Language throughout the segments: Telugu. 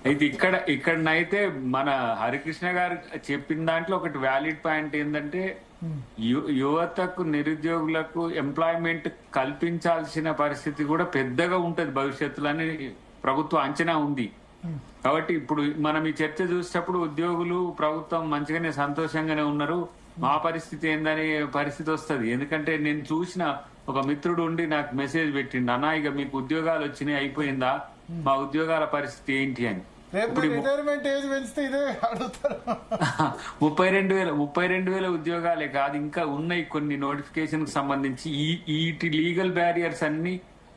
అయితే ఇక్కడనైతే మన హరికృష్ణ గారు చెప్పిన దాంట్లో ఒకటి వ్యాలిడ్ పాయింట్ ఏంటంటే యువతకు నిరుద్యోగులకు ఎంప్లాయ్మెంట్ కల్పించాల్సిన పరిస్థితి కూడా పెద్దగా ఉంటది భవిష్యత్తులో అని ప్రభుత్వం అంచనా ఉంది. కాబట్టి ఇప్పుడు మనం ఈ చర్చ చూసేటప్పుడు ఉద్యోగులు ప్రభుత్వం మంచిగానే సంతోషంగానే ఉన్నారు, మా పరిస్థితి ఏందనే పరిస్థితి వస్తుంది. ఎందుకంటే నేను చూసిన ఒక మిత్రుడు ఉండి నాకు మెసేజ్ పెట్టిండు, అన్నా ఇక మీకు ఉద్యోగాలు వచ్చినాయి అయిపోయిందా, మా ఉద్యోగాల పరిస్థితి ఏంటి అని. 32,000 ఉద్యోగాలే కాదు, ఇంకా ఉన్నాయి కొన్ని నోటిఫికేషన్ కు సంబంధించి ఈ లీగల్ బ్యారియర్స్ అన్ని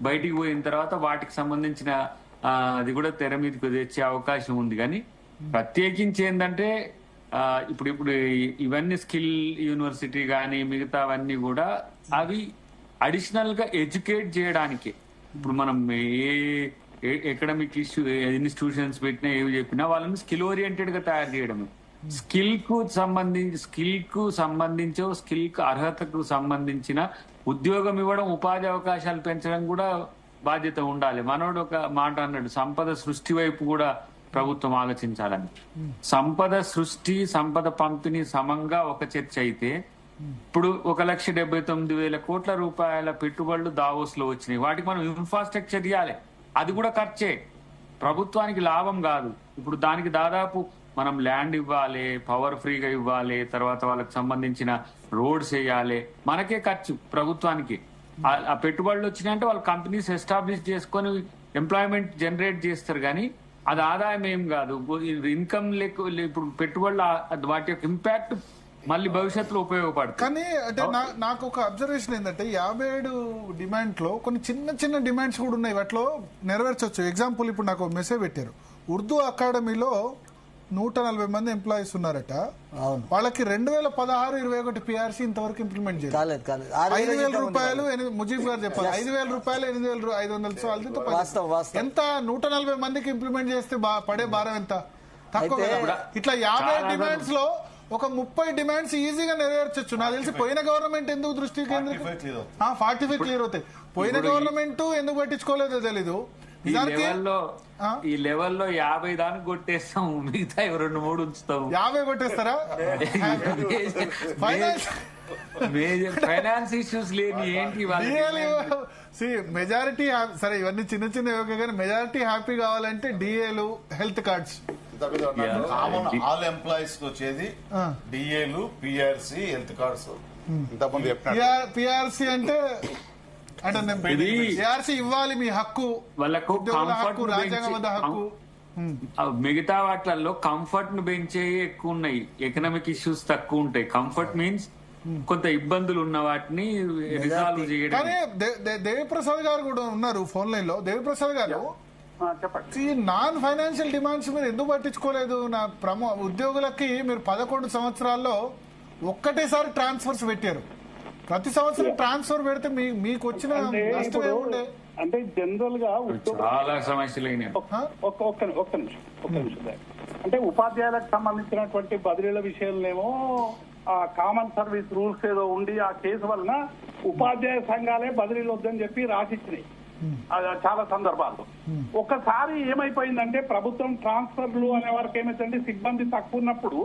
బయటికి పోయిన తర్వాత వాటికి సంబంధించిన అది కూడా తెర మీదకి తెచ్చే అవకాశం ఉంది. కానీ ప్రత్యేకించి ఏంటంటే ఇప్పుడు ఇవన్నీ స్కిల్ యూనివర్సిటీ కానీ మిగతావన్నీ కూడా అవి అడిషనల్ గా ఎడ్యుకేట్ చేయడానికి. ఇప్పుడు మనం ఎకడమిక్ ఇన్స్టిట్యూషన్స్ పెట్టినా ఏవి చెప్పినా వాళ్ళని స్కిల్ ఓరియంటెడ్ గా తయారు చేయడమే. స్కిల్ కు సంబంధించో స్కిల్ కు అర్హతకు సంబంధించిన ఉద్యోగం ఇవ్వడం, ఉపాధి అవకాశాలు పెంచడం కూడా బాధ్యత ఉండాలి. మనోడు ఒక మాట అన్నాడు, సంపద సృష్టి వైపు కూడా ప్రభుత్వం ఆలోచించాలని. సంపద సృష్టి సంపద పంపిణీ సమంగా ఒక చర్చ అయితే ఇప్పుడు 1,79,000 కోట్ల రూపాయల పెట్టుబడులు దావోస్ లో వచ్చినాయి. వాటికి మనం ఇన్ఫ్రాస్ట్రక్చర్ ఇవ్వాలి, అది కూడా ఖర్చే, ప్రభుత్వానికి లాభం కాదు. ఇప్పుడు దానికి దాదాపు మనం ల్యాండ్ ఇవ్వాలి, పవర్ ఫ్రీగా ఇవ్వాలి, తర్వాత వాళ్ళకి సంబంధించిన రోడ్స్ వేయాలి, మనకే ఖర్చు ప్రభుత్వానికి. ఆ పెట్టుబడులు వచ్చినాయంటే వాళ్ళు కంపెనీస్ ఎస్టాబ్లిష్ చేసుకొని ఎంప్లాయ్మెంట్ జనరేట్ చేస్తారు, కానీ అది ఆదాయం ఏం కాదు. ఇన్కమ్ ఇప్పుడు పెట్టుబడులు వాటి యొక్క ఇంపాక్ట్ మళ్ళీ భవిష్యత్తులో ఉపయోగపడుతుంది. కానీ అంటే నాకు ఒక అబ్జర్వేషన్ ఏంటంటే 57 డిమాండ్ లో కొన్ని చిన్న డిమాండ్స్ కూడా ఉన్నాయి, వాటిలో నెరవేర్చవచ్చు. ఎగ్జాంపుల్ ఇప్పుడు నాకు మెసేజ్ పెట్టారు, ఉర్దూ అకాడమీలో 140 మంది ఎంప్లాయీస్ ఉన్నారట, వాళ్ళకి 2016-21 పిఆర్సీ ఇంతవరకు ఇంప్లిమెంట్ చేయాలి. 5,000 రూపాయలు ముజీబ్ గారు చెప్పాలి, 5,000 రూపాయలు 8,500 ఎంత 140 మందికి ఇంప్లిమెంట్ చేస్తే పడే భారం ఎంత తక్కువ. ఇట్లా 50 డిమాండ్స్ లో ఒక 30 డిమాండ్స్ ఈజీగా నెరవేర్చొచ్చు. నాకు తెలిసి పోయిన గవర్నమెంట్ ఎందుకు దృష్టి కేంద్రీకరణ 45 క్లియర్ అవుతాయి, పోయిన గవర్నమెంట్ ఎందుకు పట్టించుకోలేదో తెలీదు. ఈ లెవెల్లో 50 దానికి కొట్టేస్తాం, మిగతా 2-3 ఉంచుతాం. 50 కొట్టేస్తారా? ఫైనాన్స్ ఇష్యూస్ లేని ఏంటి మెజారిటీ. సరే ఇవన్నీ చిన్న ఓకే, కానీ మెజారిటీ హ్యాపీ కావాలంటే డిఏలు, హెల్త్ కార్డ్స్, ఆల్ ఎంప్లాయీస్ వచ్చేది డిఏలు, పిఆర్సీ, హెల్త్ కార్డ్స్. ఇంతకుముందు పిఆర్సీ అంటే పిఆర్సీ ఇవ్వాలి, మీ హక్కు, వాళ్ళకు హక్కు, రాజ్యాంగబద్ధ హక్కు. మిగతా వాటిల్లో కంఫర్ట్ ను పెంచే ఎక్కువ ఉన్నాయి, ఎకనామిక్ ఇష్యూస్ తక్కువ ఉంటాయి. కంఫర్ట్ మీన్స్ కొంత ఇబ్బందులు ఉన్న వాటిని రిజాల్వ్ చేయడం. కానీ దేవిప్రసాద్ గారు కూడా ఉన్నారు ఫోన్ లైన్ లో. దేవిప్రసాద్ గారు, నాన్ ఫైనాన్షియల్ డిమాండ్స్ మీరు ఎందుకు పట్టించుకోలేదు? నా ఉద్యోగులకి మీరు 11 సంవత్సరాల్లో ఒక్కటేసారి ట్రాన్స్ఫర్స్ పెట్టారు. ప్రతి సంవత్సరం ట్రాన్స్ఫర్ పెడితే మీకు వచ్చిన నష్టమే ఉండే. అంటే జనరల్ గా చాలా సమస్యలు ఒక్క నిమిషం అంటే ఉపాధ్యాయులకు సంబంధించినటువంటి బదిలీల విషయంలోనేమో కామన్ సర్వీస్ రూల్స్ ఏదో ఉండి ఆ కేసు వలన ఉపాధ్యాయ సంఘాలే బదిలీలు వద్దని చెప్పి రాసిచ్చినాయి చాలా సందర్భాల్లో. ఒకసారి ఏమైపోయిందంటే ప్రభుత్వం ట్రాన్స్ఫర్లు అనే వారికి ఏమైందంటే సిబ్బంది తక్కువ ఉన్నప్పుడు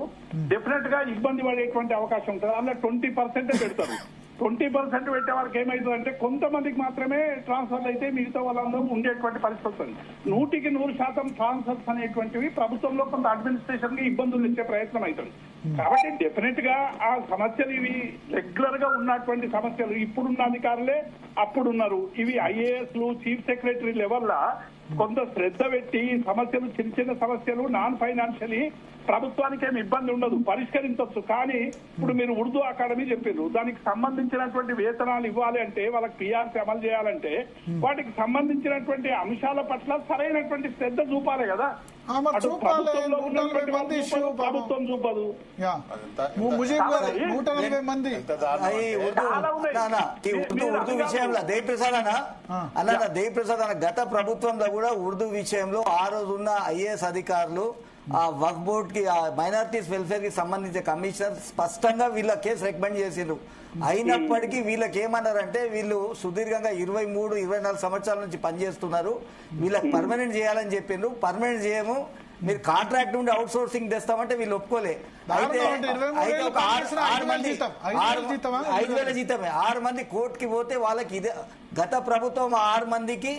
డెఫినెట్ గా ఇబ్బంది పడేటువంటి అవకాశం ఉంటుంది. అందులో 20% పెడతారు. 20% పెట్టే వారికి ఏమైతుందంటే కొంతమందికి మాత్రమే ట్రాన్స్ఫర్లు అయితే మిగతా వాళ్ళందరూ ఉండేటువంటి పరిస్థితి వస్తుంది. 100% ట్రాన్స్ఫర్స్ అనేటువంటివి ప్రభుత్వంలో కొంత అడ్మినిస్ట్రేషన్ కి ఇబ్బందులు ఇచ్చే ప్రయత్నం అవుతుంది. కాబట్టి డెఫినెట్ గా ఆ సమస్యలు ఇవి రెగ్యులర్ గా ఉన్నటువంటి సమస్యలు. ఇప్పుడున్న అధికారులే అప్పుడున్నారు. ఇవి ఐఏఎస్లు, చీఫ్ సెక్రటరీ లెవెల్లా కొంత శ్రద్ధ పెట్టి సమస్యలు, చిన్న సమస్యలు నాన్ ఫైనాన్షియలీ ప్రభుత్వానికి ఏమి ఇబ్బంది ఉండదు, పరిష్కరించవచ్చు. కానీ ఇప్పుడు మీరు ఉర్దూ అకాడమీ చెప్పారు, దానికి సంబంధించినటువంటి వేతనాలు ఇవ్వాలి అంటే, వాళ్ళకి పిఆర్సీ అమలు చేయాలంటే వాటికి సంబంధించినటువంటి అంశాల పట్ల సరైనటువంటి శ్రద్ధ చూపాలి కదా. ప్రభుత్వం చూపదు. దేవిప్రసాద్ అన్న గత ప్రభుత్వంలో కూడా ఉర్దూ విషయంలో ఆ రోజు ఉన్న ఐఏఎస్ అధికారులు ఆ వక్ఫ్ బోర్డ్ కి ఆ మైనారిటీస్ వెల్ఫేర్ కి సంబంధించిన కమిషనర్ స్పష్టంగా వీళ్ళ కేసు రికమెండ్ చేసిండ్రు. అయినప్పటికీ వీళ్ళకి ఏమన్నారంటే వీళ్ళు సుదీర్ఘంగా 23-24 సంవత్సరాల నుంచి పనిచేస్తున్నారు, వీళ్ళకి పర్మనెంట్ చేయాలని చెప్పిండ్రు. పర్మనెంట్ చేయము, మీరు కాంట్రాక్ట్ నుండి అవుట్ సోర్సింగ్ తెస్తామంటే వీళ్ళు ఒప్పుకోలే. అయితే ఒక 6 మంది 5,000 జీతమే 6 మంది కోర్టుకి పోతే వాళ్ళకి ఇదే గత ప్రభుత్వం 6 మందికి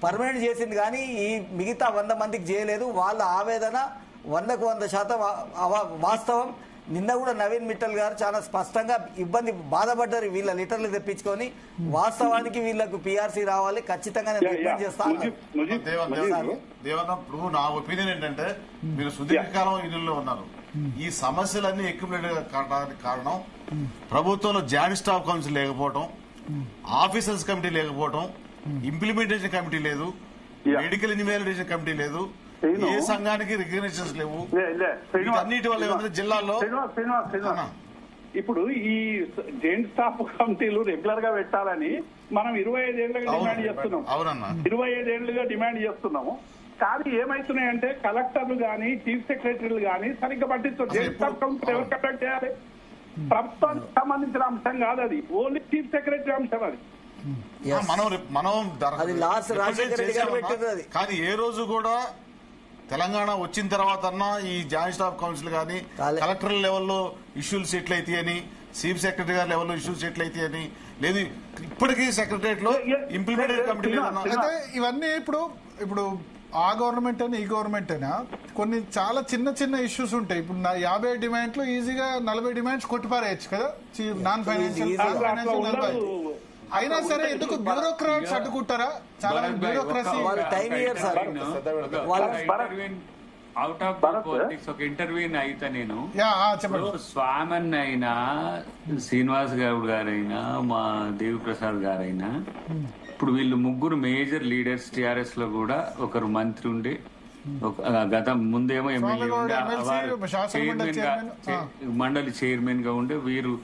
పర్మనెంట్ చేసింది కానీ ఈ మిగతా 100 మందికి చేయలేదు. వాళ్ళ ఆవేదన 100% వాస్తవం. నిన్న కూడా నవీన్ మిట్టల్ గారు చాలా స్పష్టంగా బాధపడ్డారు వీళ్ళ లీటర్లు తెప్పించుకొని. వాస్తవానికి వీళ్ళకు పిఆర్సీ రావాలి, ఖచ్చితంగా రికమెండ్ చేస్తాను. దేవన్న, ఇప్పుడు నా ఒపీనియన్ ఏంటంటే మీరు సుదీర్ఘకాలం ఇల్లులో ఉన్నారు, ఈ సమస్యలన్నీ ఎక్కువ కారణం ప్రభుత్వంలో జాయింట్ స్టాఫ్ కౌన్సిల్ లేకపోవడం, ఆఫీసర్స్ కమిటీ లేకపోవడం, ఇంప్లిమెంటేషన్ కమిటీ లేదు, మెడికల్ ఇన్వాలిడేషన్ కమిటీ లేదు, ఏ సంఘానికి రికగ్నిషన్స్ లేవు. అన్నిటి వల్ల జిల్లాలో ఇప్పుడు ఈ జాయింట్ స్టాఫ్ కమిటీలు రెగ్యులర్ గా పెట్టాలని మనం 25 ఏళ్లుగా డిమాండ్ చేస్తున్నాం. అవునన్నా, 25 ఏళ్లుగా డిమాండ్ చేస్తున్నాము. కానీ ఏమైతున్నాయంటే కలెక్టర్లు గానీ చీఫ్ సెక్రటరీలు గానీ సరిగ్గా పట్టించారు. జాయింట్ స్టాఫ్ కమిటీ ఎవరు కండక్ట్ చేయాలి? ప్రభుత్వానికి సంబంధించిన అంశం కాదు అది, ఓన్లీ చీఫ్ సెక్రటరీ అంశం అది. కానీ ఏ రోజు కూడా తెలంగాణ వచ్చిన తర్వాత ఈ జాయింట్ స్టాఫ్ కౌన్సిల్ గానీ కలెక్టర్ లెవెల్లో ఇష్యూలు సెటిల్ అయితే అని, చీఫ్ సెక్రటరీ గారి లెవెల్లో ఇష్యూలు సెటిల్ అయితే అని లేదు. ఇప్పటికీ సెక్రటరియట్ లో ఇంప్లిమెంటేషన్ కమిటీ అయితే ఇవన్నీ ఇప్పుడు ఆ గవర్నమెంట్ అయినా ఈ గవర్నమెంట్ అయినా కొన్ని చాలా చిన్న చిన్న ఇష్యూస్ ఉంటాయి. ఇప్పుడు 50 డిమాండ్లు ఈజీగా 40 డిమాండ్స్ కొట్టిపారేయచ్చు కదా, నాన్ ఫైనాన్షియల్. అయినా సరే ఎందుకు బ్యూరోక్రాట్స్ అడ్డుకుంటారా? చాలా బ్యూరోక్రసీ అవుట్ ఆఫ్ పాలిటిక్స్ ఒక ఇంటర్వ్యూని అయితే నేను స్వామన్ అయినా, శ్రీనివాస్ గౌడ్ గారైనా, మా దేవి ప్రసాద్ గారైనా, ఇప్పుడు వీళ్ళు ముగ్గురు మేజర్ లీడర్స్ టిఆర్ఎస్ లో కూడా ఒకరు మంత్రి ఉండే, గత ముందేమో ఎమ్మెల్యే ఉండే, మండలి చైర్మన్ గా ఉండే. వీరు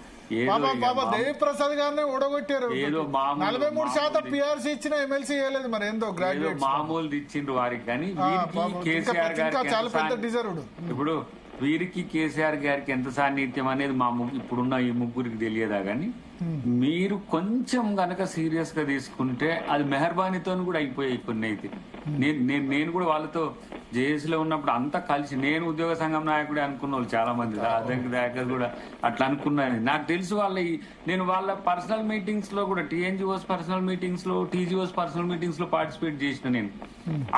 దేవి ప్రసాద్ గారిని ఓడగొట్టారు. ఏదో 43% పిఆర్సీ ఇచ్చిన ఎమ్మెల్సీ చేయలేదు, మరి ఏందో గ్రాడ్యుయేట్ మామూలు ఇచ్చిండ్రు వారికి. కానీ కేసీఆర్ గారికి చాలా పెద్ద డిజర్వ్డ్. ఇప్పుడు వీరికి కేసీఆర్ గారికి ఎంత సాన్నిధ్యం అనేది ఇప్పుడున్న ఈ ముగ్గురికి తెలియదా? కానీ మీరు కొంచెం గనక సీరియస్ గా తీసుకుంటే అది మెహర్బానీతో కూడా అయిపోయాయి కొన్ని. అయితే నేను కూడా వాళ్ళతో జేఏసీలో ఉన్నప్పుడు అంతా కలిసి, నేను ఉద్యోగ సంఘం నాయకుడే అనుకున్న వాళ్ళు చాలా మంది దాకా కూడా అట్లా అనుకున్నాను. నాకు తెలుసు నేను వాళ్ళ పర్సనల్ మీటింగ్స్ లో కూడా, టీఎన్జిఓస్ పర్సనల్ మీటింగ్స్ లో, టీజీఓస్ పర్సనల్ మీటింగ్స్ లో పార్టిసిపేట్ చేసిన నేను.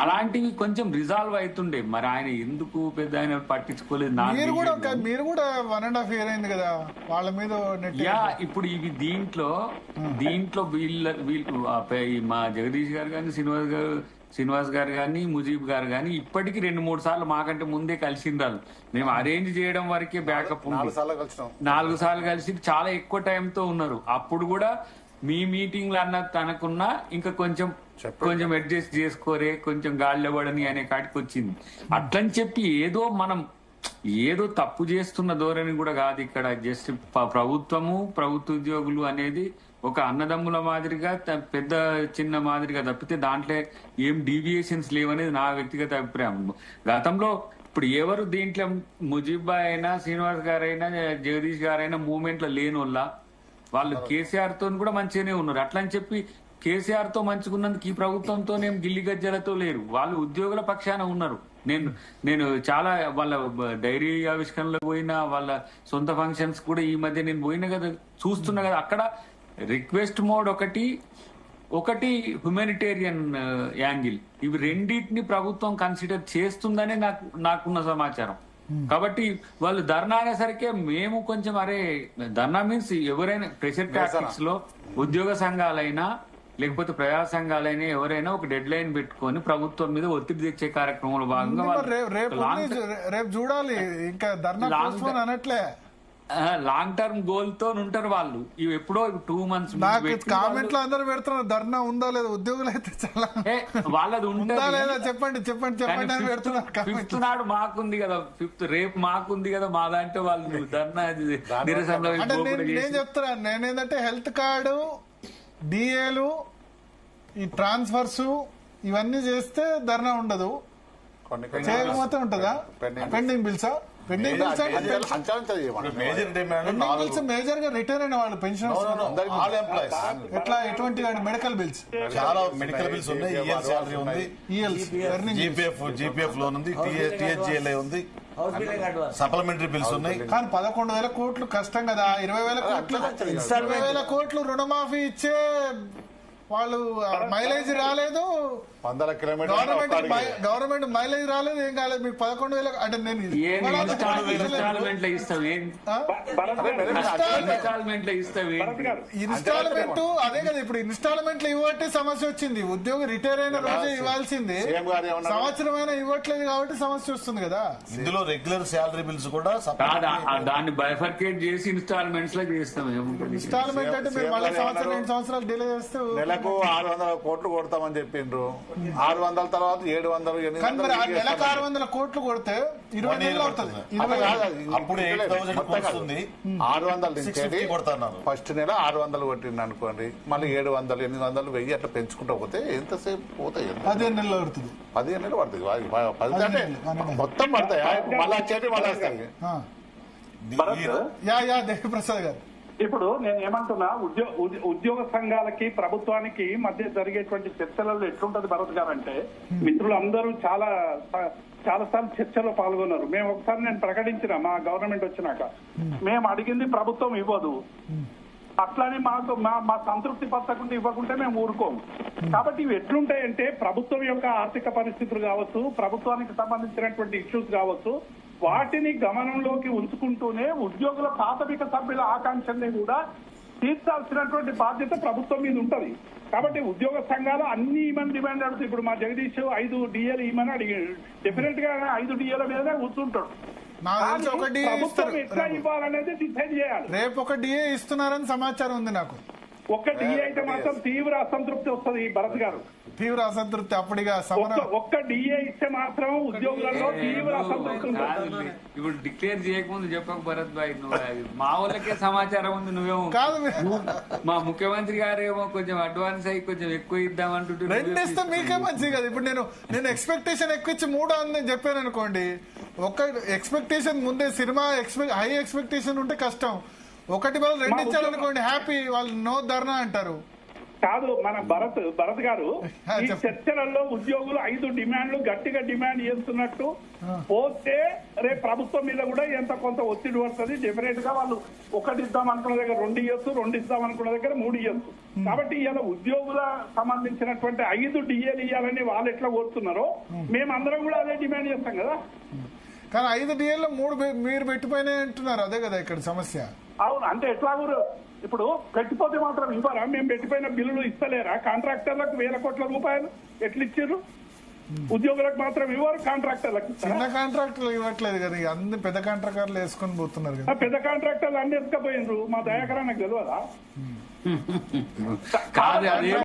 అలాంటివి కొంచెం రిజాల్వ్ అవుతుండే. మరి ఆయన ఎందుకు పెద్ద ఆయన పట్టించుకోలేదు? మీరు కూడా 1.5 year అయింది కదా వాళ్ళ మీద. ఇప్పుడు ఇవి దీంట్లో వీళ్ళు మా జగదీష్ గారు కానీ, శ్రీనివాస్ గారు కానీ, ముజీబ్ గారు కానీ ఇప్పటికీ 2-3 సార్లు మాకంటే ముందే కలిసిండ్రు. మేము అరేంజ్ చేయడం వరకే బ్యాకప్ 4 సార్లు కలిసి చాలా ఎక్కువ టైంతో ఉన్నారు. అప్పుడు కూడా మీ మీటింగ్లు అన్నది అనుకున్నా ఇంకా కొంచెం అడ్జస్ట్ చేసుకోరే, కొంచెం గాలిలో పడని అనే కాడికి వచ్చింది. అట్లని చెప్పి ఏదో తప్పు చేస్తున్న ధోరణి కూడా కాదు ఇక్కడ. జస్ట్ ప్రభుత్వము, ప్రభుత్వ ఉద్యోగులు అనేది ఒక అన్నదమ్ముల మాదిరిగా, పెద్ద చిన్న మాదిరిగా తప్పితే దాంట్లో ఏం డీవియేషన్స్ లేవనేది నా వ్యక్తిగత అభిప్రాయం. గతంలో ఇప్పుడు ఎవరు దీంట్లో ముజీబ్ అయినా, శ్రీనివాస్ గారైనా, జగదీష్ గారైనా మూవ్మెంట్ లో లేని వాళ్ళు కేసీఆర్ తో కూడా మంచిగానే ఉన్నారు. అట్లా అని చెప్పి కేసీఆర్ తో మంచుకున్నందుకు ఈ ప్రభుత్వంతో గిల్లి గజ్జలతో లేరు. వాళ్ళు ఉద్యోగుల పక్షాన ఉన్నారు. నేను చాలా వాళ్ళ డైరీ ఆవిష్కరణలో పోయినా, వాళ్ళ సొంత ఫంక్షన్స్ కూడా ఈ మధ్య నేను పోయినా కదా, చూస్తున్నా కదా. అక్కడ రిక్వెస్ట్ మోడ్ ఒకటి హ్యుమానిటేరియన్ యాంగిల్, ఇవి రెండింటిని ప్రభుత్వం కన్సిడర్ చేస్తుందనే నాకున్న సమాచారం. కాబట్టి వాళ్ళు ధర్నా అనేసరికి మేము కొంచెం ధర్నా మీన్స్ ఎవరైనా ప్రెషర్ టాక్టిక్స్ లో ఉద్యోగ సంఘాలైనా లేకపోతే ప్రజా సంఘాలైనా ఎవరైనా ఒక డెడ్ లైన్ పెట్టుకొని ప్రభుత్వం మీద ఒత్తిడి తెచ్చే కార్యక్రమంలో భాగంగా రేపు చూడాలి. ఇంకా ధర్నా అనట్లే, లాంగ్ టర్మ్ గోల్ తో ఉంటారు వాళ్ళు. ఇవి ఎప్పుడో 2 months కామెంట్లు అందరూ పెడుతున్నారు ధర్నా ఉందా లేదా. ఉద్యోగులు అయితే చాలా వాళ్ళది ఉందా లేదా చెప్పండి పెడుతున్నారు. 5th నాడు మాకుంది కదా, 5th రేపు మాకుంది కదా, మా దాంట్లో వాళ్ళు ధర్నా నిరసన. నేను చెప్తున్నాను, నేనేంటంటే హెల్త్ కార్డు, డిఏలు, ఈ ట్రాన్స్ఫర్స్ ఇవన్నీ చేస్తే ధర్నా ఉండదు. చేయకపోతే ఉంటుందా పెండింగ్ బిల్సా? పెండింగ్ బిల్స్ అంటే major demand pending bills major గా రిటైర్ అయిన వాళ్ళు పెన్షన్ ఆల్ ఎంప్లాయీస్ ఎట్లా ఎటువంటి మెడికల్ బిల్స్ చాలా మెడికల్ బిల్స్ ఉన్నాయి, ఈఎల్ శాలరీ ఉంది, జీపీఎఫ్ లోన్ ఉంది, టీహెచ్జిఎల్ఐ ఉంది, house building advance supplementary bills ఉన్నాయి. కానీ 11,000 కోట్లు కష్టం కదా. 20,000 కోట్లు 20,000 కోట్లు రుణమాఫీ ఇచ్చే వాళ్ళు మైలేజ్ రాలేదు, 100 కిలోమీటర్లు గవర్నమెంట్ మైలేజ్ రాలేదు, ఏం కాలేదు. మీకు 11,000 అంటే నేను ఇన్స్టాల్మెంట్ ఇస్తావు ఇన్స్టాల్మెంట్ అదే కదా. ఇప్పుడు ఇన్స్టాల్మెంట్ ఇవ్వట్టే సమస్య వచ్చింది. ఉద్యోగి రిటైర్ అయిన రోజే ఇవ్వాల్సింది, సంవత్సరం అయినా ఇవ్వట్లేదు కాబట్టి సమస్య వస్తుంది కదా. ఇందులో రెగ్యులర్ శాలరీ బిల్స్ కూడా దాన్ని బైఫర్కేట్ చేసి ఇన్స్టాల్మెంట్స్ లో చేస్తాం. ఇన్స్టాల్మెంట్ అంటే మీరు మళ్ళీ సంవత్సరం 2 సంవత్సరాలు డిలే చేస్తే నెలకు 600 కోట్లు కొడతామని చెప్పిండ్రు. 600 తర్వాత 700 కానీ మరి ఆ నెలకు 600 కోట్లు కొడితే 20 నెలలు అవుతుంది. అప్పుడు 8,000 వస్తుంది. 600 నుంచి 650 కొడుతున్నారు. ఫస్ట్ నెల 600 కొట్టింది అనుకోండి, మళ్ళీ 700, 800, 1000 అట్లా పెంచుకుంటూ పోతే ఎంతసేపు పోతాయి? 15 నెలలు పడుతుంది. 15 నెలలు పడుతుంది. 10 అంటే మొత్తం పడతాయి, మళ్ళీ వచ్చేటి మళ్ళీ వస్తాయి. యా దేవిప్రసాద్ గారు, ఇప్పుడు నేను ఏమంటున్నా, ఉద్యోగ సంఘాలకి ప్రభుత్వానికి మధ్య జరిగేటువంటి చర్చలలో ఎట్లుంటది భరత్ గారు అంటే, మిత్రులు అందరూ చాలా సార్లు చర్చలో పాల్గొన్నారు. మేము ఒకసారి నేను ప్రకటించిన మా గవర్నమెంట్ వచ్చినాక, మేము అడిగింది ప్రభుత్వం ఇవ్వదు, అట్లానే మాకు మా సంతృప్తి పరచకుండా ఇవ్వకుంటే మేము ఊరుకోము. కాబట్టి ఇవి ఎట్లుంటాయంటే, ప్రభుత్వం యొక్క ఆర్థిక పరిస్థితులు కావచ్చు, ప్రభుత్వానికి సంబంధించినటువంటి ఇష్యూస్ కావచ్చు, వాటిని గమనంలోకి ఉంచుకుంటూనే ఉద్యోగుల ప్రాథమిక సభ్యుల ఆకాంక్షల్ని కూడా తీర్చాల్సినటువంటి బాధ్యత ప్రభుత్వం మీద ఉంటది. కాబట్టి ఉద్యోగ సంఘాలు అన్ని ఈమని డిమాండ్ అడుగుతాయి. ఇప్పుడు మా జగదీష్ 5 డిఏలు ఈమని అడిగాడు, డెఫినెట్ గా 5 డిఏల మీదనే కూర్చుంటాడు. ప్రభుత్వం ఎట్లా ఇవ్వాలనేది డిసైడ్ చేయాలి. రేపు ఒక డిఏ ఇస్తున్నారని సమాచారం ఉంది నాకు. ఒక్క డిఏ అయితే మాత్రం తీవ్ర అసంతృప్తి వస్తుంది భరత్ గారు, తీవ్ర అసంతృప్తి. అప్పటిగా ఒక్క డిఏ ఇస్తే మాత్రం ఉద్యోగులలో తీవ్ర అసంతృప్తి ఉంటుంది. ఇప్పుడు డిక్లేర్ చేయకముందు చెప్పక భరత్ భాయ్, నువ్వు మా వాళ్ళకే సమాచారం ఉంది, నువ్వేమో కాదు. మా ముఖ్యమంత్రి గారు ఏమో కొంచెం అడ్వాన్స్ అయ్యి కొంచెం ఎక్కువ ఇద్దామంటుంటే 2 ఇస్తే మీకే మంచిది కదా. ఇప్పుడు నేను ఎక్స్పెక్టేషన్ ఎక్కువ ఇచ్చి 3 అని చెప్పాను అనుకోండి, ఒక ఎక్స్పెక్టేషన్ ముందే సినిమా హై ఎక్స్పెక్టేషన్ ఉంటే కష్టం. 1 బదులు 2 ఇచ్చారనుకోండి హ్యాపీ, వాళ్ళు నో ధర్నా అంటారు. కాదు, మన భరత్ గారు ఈ చర్చలలో ఉద్యోగులు 5 డిమాండ్లు గట్టిగా డిమాండ్ చేస్తున్నట్టు పోతే రేపు ప్రభుత్వం మీద కూడా ఎంత కొంత ఒత్తిడి పడుతుంది. డెఫినెట్ గా వాళ్ళు 1 ఇద్దాం అనుకున్న దగ్గర 2 ఇవ్వచ్చు, 2 ఇద్దాం అనుకున్న దగ్గర 3 ఇవ్వచ్చు. కాబట్టి ఇలా ఉద్యోగుల సంబంధించినటువంటి 5 డిఏలు ఇవ్వాలని వాళ్ళు ఎట్లా కోరుతున్నారో మేమందరం కూడా అదే డిమాండ్ చేస్తాం కదా. కానీ 5 డిఏల్లో 3 మీరు పెట్టిపోయినాయి అంటున్నారు, అదే కదా ఇక్కడ సమస్య. అవును, అంటే ఎట్లా ఇప్పుడు పెట్టిపోతే మాత్రం ఇవ్వరా? మేము పెట్టిపోయిన బిల్లులు ఇస్తలేరా? కాంట్రాక్టర్లకు 1,000 కోట్ల రూపాయలు ఎట్లా ఇచ్చారు? ఉద్యోగులకు మాత్రం ఇవ్వరు, కాంట్రాక్టర్లకు. చిన్న కాంట్రాక్టర్లు ఇవ్వట్లేదు కదా, అన్ని పెద్ద కాంట్రాక్టర్లు వేసుకొని పోతున్నారు కదా. పెద్ద కాంట్రాక్టర్లు అన్ని ఎత్తుకపోయినరు, మా దయాకరా నాకు తెలియదా? కాదు అదే